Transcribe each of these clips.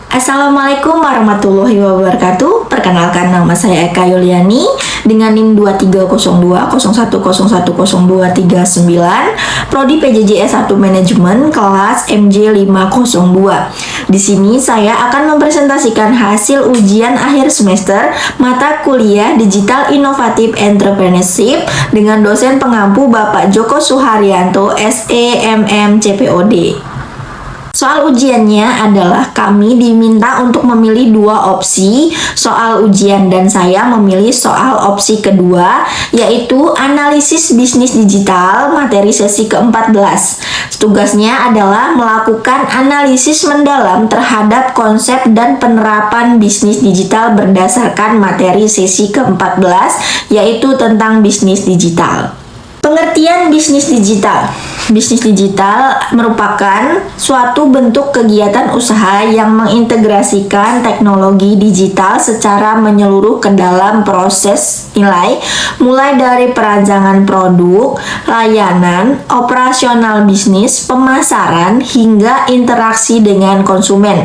Assalamualaikum warahmatullahi wabarakatuh. Perkenalkan, nama saya Eka Yuliani dengan NIM 230201100239, Prodi PJJ S1 Manajemen kelas MJ502. Di sini saya akan mempresentasikan hasil ujian akhir semester mata kuliah Digital Innovative Entrepreneurship dengan dosen pengampu Bapak Joko Suharyanto, SEMM CPOD. Soal ujiannya adalah kami diminta untuk memilih dua opsi soal ujian dan saya memilih soal opsi kedua, yaitu analisis bisnis digital materi sesi ke-14. Tugasnya adalah melakukan analisis mendalam terhadap konsep dan penerapan bisnis digital berdasarkan materi sesi ke-14, yaitu tentang bisnis digital. Pengertian bisnis digital. Bisnis digital merupakan suatu bentuk kegiatan usaha yang mengintegrasikan teknologi digital secara menyeluruh ke dalam proses nilai, mulai dari perancangan produk, layanan, operasional bisnis, pemasaran, hingga interaksi dengan konsumen.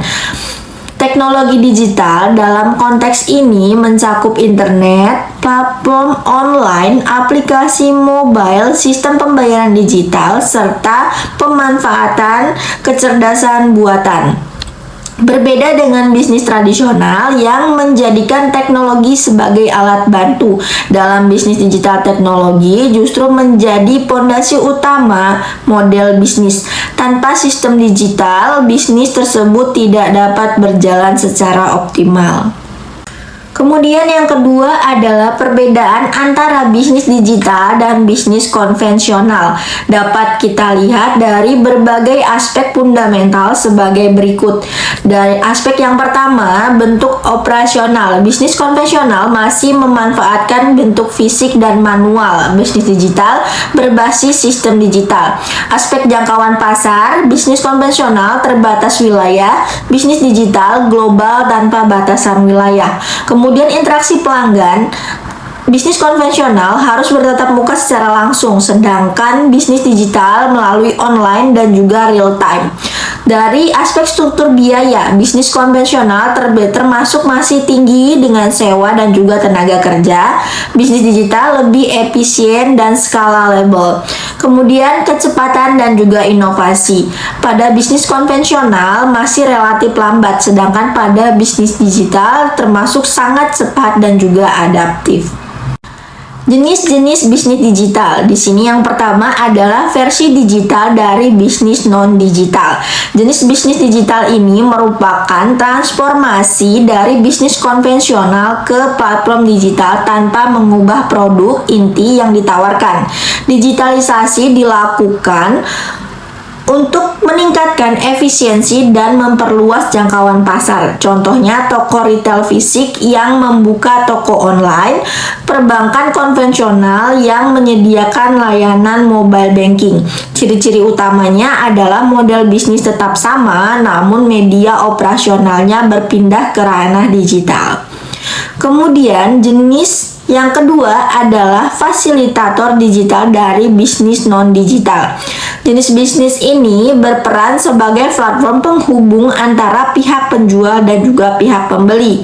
Teknologi digital dalam konteks ini mencakup internet, platform online, aplikasi mobile, sistem pembayaran digital, serta pemanfaatan kecerdasan buatan. Berbeda dengan bisnis tradisional yang menjadikan teknologi sebagai alat bantu, dalam bisnis digital teknologi justru menjadi pondasi utama model bisnis. Tanpa sistem digital, bisnis tersebut tidak dapat berjalan secara optimal. Kemudian yang kedua adalah perbedaan antara bisnis digital dan bisnis konvensional. Dapat kita lihat dari berbagai aspek fundamental sebagai berikut. Dari aspek yang pertama, bentuk operasional. Bisnis konvensional masih memanfaatkan bentuk fisik dan manual. Bisnis digital berbasis sistem digital. Aspek jangkauan pasar, bisnis konvensional terbatas wilayah, bisnis digital global tanpa batasan wilayah. Kemudian interaksi pelanggan, bisnis konvensional harus bertatap muka secara langsung, sedangkan bisnis digital melalui online dan juga real time. Dari aspek struktur biaya, bisnis konvensional termasuk masih tinggi dengan sewa dan juga tenaga kerja. Bisnis digital lebih efisien dan scalable. Kemudian kecepatan dan juga inovasi. Pada bisnis konvensional masih relatif lambat, sedangkan pada bisnis digital termasuk sangat cepat dan juga adaptif. Jenis-jenis bisnis digital. Di sini yang pertama adalah versi digital dari bisnis non-digital. Jenis bisnis digital ini merupakan transformasi dari bisnis konvensional ke platform digital tanpa mengubah produk inti yang ditawarkan. Digitalisasi dilakukan untuk meningkatkan efisiensi dan memperluas jangkauan pasar. Contohnya toko retail fisik yang membuka toko online, perbankan konvensional yang menyediakan layanan mobile banking. Ciri-ciri utamanya adalah model bisnis tetap sama, namun media operasionalnya berpindah ke ranah digital. Kemudian jenis yang kedua adalah fasilitator digital dari bisnis non-digital. Jenis bisnis ini berperan sebagai platform penghubung antara pihak penjual dan juga pihak pembeli.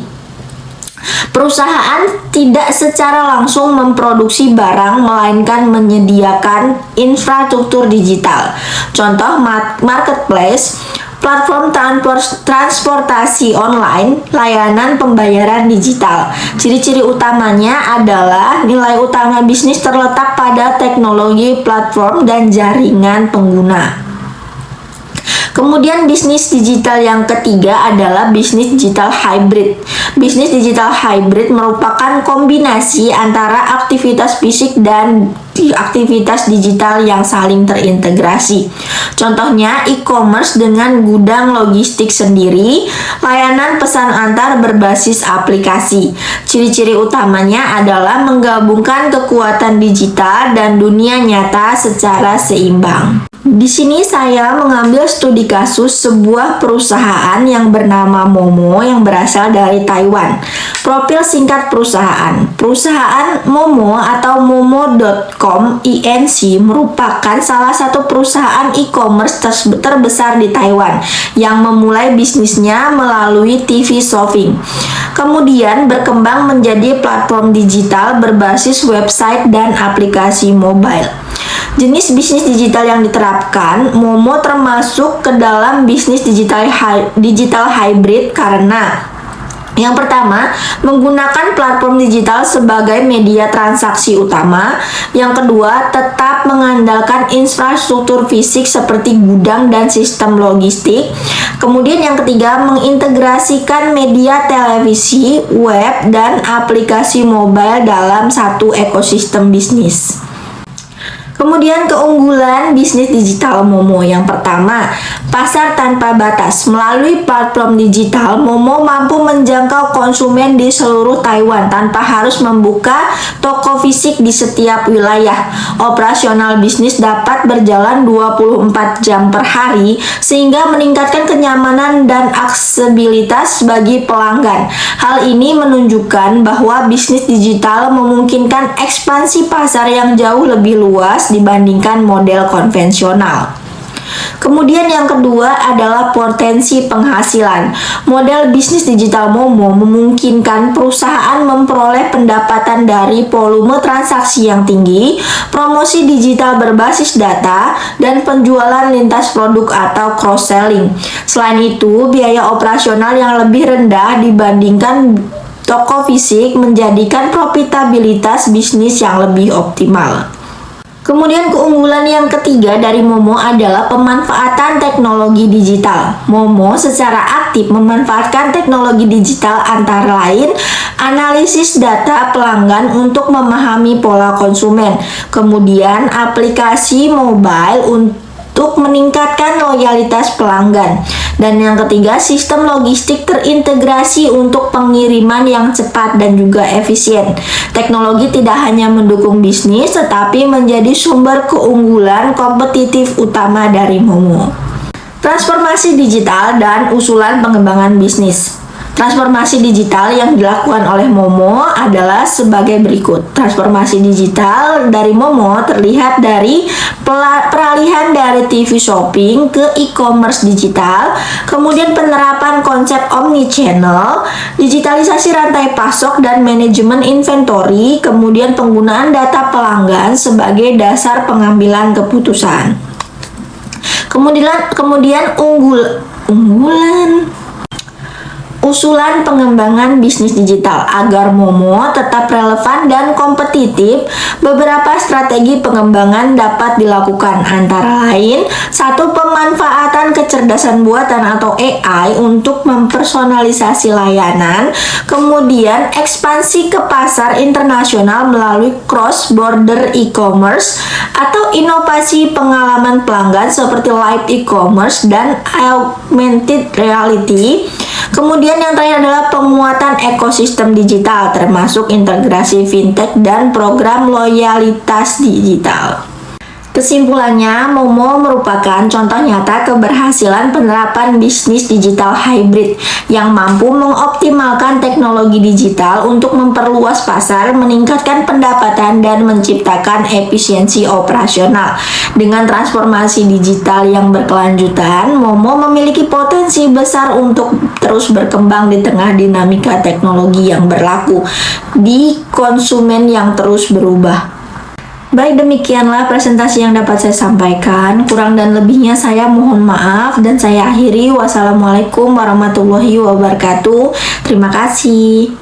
Perusahaan tidak secara langsung memproduksi barang, melainkan menyediakan infrastruktur digital. Contoh marketplace, platform transportasi online, layanan pembayaran digital. Ciri-ciri utamanya adalah nilai utama bisnis terletak pada teknologi, platform, dan jaringan pengguna. Kemudian bisnis digital yang ketiga adalah bisnis digital hybrid. Bisnis digital hybrid merupakan kombinasi antara aktivitas fisik dan aktivitas digital yang saling terintegrasi. Contohnya e-commerce dengan gudang logistik sendiri, layanan pesan antar berbasis aplikasi. Ciri-ciri utamanya adalah menggabungkan kekuatan digital dan dunia nyata secara seimbang. Di sini saya mengambil studi kasus sebuah perusahaan yang bernama Momo yang berasal dari Thailand. Taiwan. Profil singkat perusahaan. Perusahaan Momo atau Momo.com Inc. merupakan salah satu perusahaan e-commerce terbesar di Taiwan yang memulai bisnisnya melalui TV shopping. Kemudian berkembang menjadi platform digital berbasis website dan aplikasi mobile. Jenis bisnis digital yang diterapkan, Momo termasuk ke dalam bisnis digital hybrid karena yang pertama, menggunakan platform digital sebagai media transaksi utama. Yang kedua, tetap mengandalkan infrastruktur fisik seperti gudang dan sistem logistik. Kemudian yang ketiga, mengintegrasikan media televisi, web, dan aplikasi mobile dalam satu ekosistem bisnis. Kemudian keunggulan bisnis digital Momo. Yang pertama, pasar tanpa batas. Melalui platform digital, Momo mampu menjangkau konsumen di seluruh Taiwan tanpa harus membuka toko fisik di setiap wilayah. Operasional bisnis dapat berjalan 24 jam per hari sehingga meningkatkan kenyamanan dan aksesibilitas bagi pelanggan. Hal ini menunjukkan bahwa bisnis digital memungkinkan ekspansi pasar yang jauh lebih luas dibandingkan model konvensional. Kemudian yang kedua adalah potensi penghasilan. Model bisnis digital Momo memungkinkan perusahaan memperoleh pendapatan dari volume transaksi yang tinggi, promosi digital berbasis data, dan penjualan lintas produk atau cross-selling. Selain itu, biaya operasional yang lebih rendah dibandingkan toko fisik menjadikan profitabilitas bisnis yang lebih optimal. Kemudian keunggulan yang ketiga dari Momo adalah pemanfaatan teknologi digital. Momo secara aktif memanfaatkan teknologi digital antara lain analisis data pelanggan untuk memahami pola konsumen. Kemudian aplikasi mobile untuk meningkatkan loyalitas pelanggan. Dan yang ketiga, sistem logistik terintegrasi untuk pengiriman yang cepat dan juga efisien. Teknologi tidak hanya mendukung bisnis, tetapi menjadi sumber keunggulan kompetitif utama dari Momo. Transformasi digital dan usulan pengembangan bisnis. Transformasi digital yang dilakukan oleh Momo adalah sebagai berikut. Transformasi digital dari Momo terlihat dari peralihan dari TV shopping ke e-commerce digital, kemudian penerapan konsep omni-channel, digitalisasi rantai pasok dan manajemen inventory, kemudian penggunaan data pelanggan sebagai dasar pengambilan keputusan. Kemudian unggulan usulan pengembangan bisnis digital. Agar Momo tetap relevan dan kompetitif, beberapa strategi pengembangan dapat dilakukan, antara lain: 1. Pemanfaatan kecerdasan buatan atau AI untuk mempersonalisasi layanan. Kemudian ekspansi ke pasar internasional melalui cross-border e-commerce atau inovasi pengalaman pelanggan seperti live e-commerce dan augmented reality. Kemudian yang terakhir adalah penguatan ekosistem digital, termasuk integrasi fintech dan program loyalitas digital. Kesimpulannya, Momo merupakan contoh nyata keberhasilan penerapan bisnis digital hybrid yang mampu mengoptimalkan teknologi digital untuk memperluas pasar, meningkatkan pendapatan, dan menciptakan efisiensi operasional. Dengan transformasi digital yang berkelanjutan, Momo memiliki potensi besar untuk terus berkembang di tengah dinamika teknologi yang berlaku di konsumen yang terus berubah. Baik, demikianlah presentasi yang dapat saya sampaikan. Kurang dan lebihnya saya mohon maaf dan saya akhiri. Wassalamualaikum warahmatullahi wabarakatuh. Terima kasih.